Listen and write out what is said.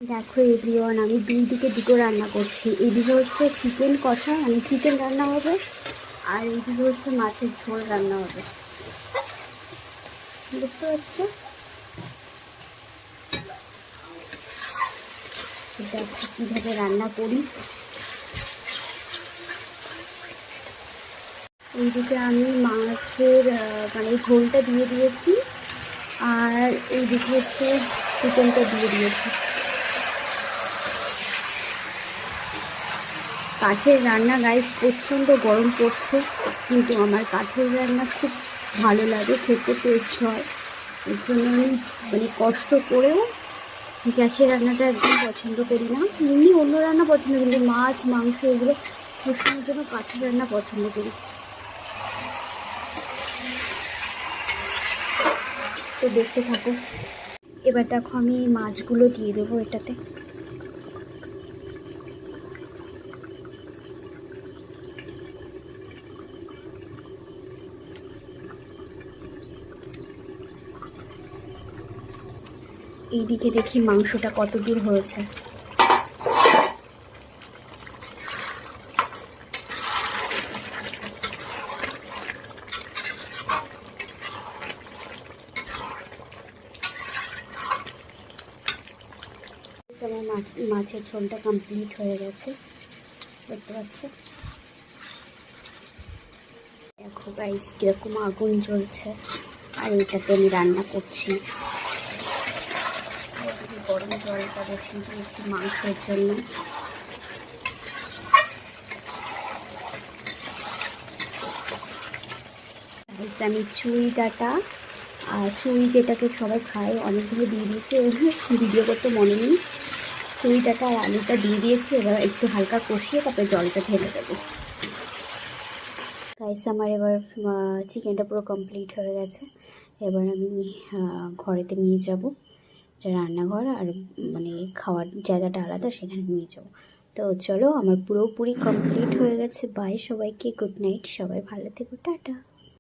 দেখো এভরিওয়ান, আমি দুই দিকে দুটো রান্না করছি। এদিকে হচ্ছে চিকেন কষা, মানে চিকেন রান্না হবে, আর এইদিকে হচ্ছে মাছের ঝোল রান্না হবে। বুঝতে পারছো? দেখো কীভাবে রান্না করি। এইদিকে আমি মাছের মানে ঝোলটা দিয়ে দিয়েছি, আর এইদিকে হচ্ছে চিকেনটা দিয়ে দিয়েছি। কাঠের রান্না গাইস, প্রচণ্ড গরম পড়ছে, কিন্তু আমার কাঠের রান্না খুব ভালো লাগে, খেতে টেস্ট হয়। এর জন্য আমি মানে কষ্ট করেও গ্যাসের রান্নাটা একদম পছন্দ করি না। এমনি অন্য রান্না পছন্দ, কিন্তু মাছ মাংস এগুলো সবসময়ের জন্য কাঠের রান্না পছন্দ করি। তো দেখতে থাকো। এবার দেখো আমি মাছগুলো দিয়ে দেবো এটাতে। এইদিকে দেখি মাংসটা কত দূর হয়েছে। আমার মাছের ঝোলটা কমপ্লিট হয়ে গেছে, দেখতে পাচ্ছ। দেখো গাইস কিরকম আগুন জ্বলছে, আর এটাতে আমি রান্না করছি। গরম জলটা বসিয়ে দিয়েছি মাংসের জন্য। আমি চুই ডাঁটা আর চুই যেটাকে সবাই খায় অনেকগুলো দিয়ে দিয়েছি, ভিডিও করতে মনে নেই। চুই ডাঁটা আর আলুটা দিয়ে দিয়েছি, এবার একটু হালকা কষিয়ে তারপরে জলটা ঢেলে দেবো। গাইস আমার এবার চিকেনটা পুরো কমপ্লিট হয়ে গেছে। এবার আমি ঘরেতে নিয়ে যাব, যে রান্নাঘর আর মানে খাওয়ার জায়গাটা আলাদা, সেখানে নিয়ে যাব। তো চলো, আমার পুরোপুরি কমপ্লিট হয়ে গেছে। বাই সবাইকে, গুড নাইট, সবাই ভালো থেকো, টাটা।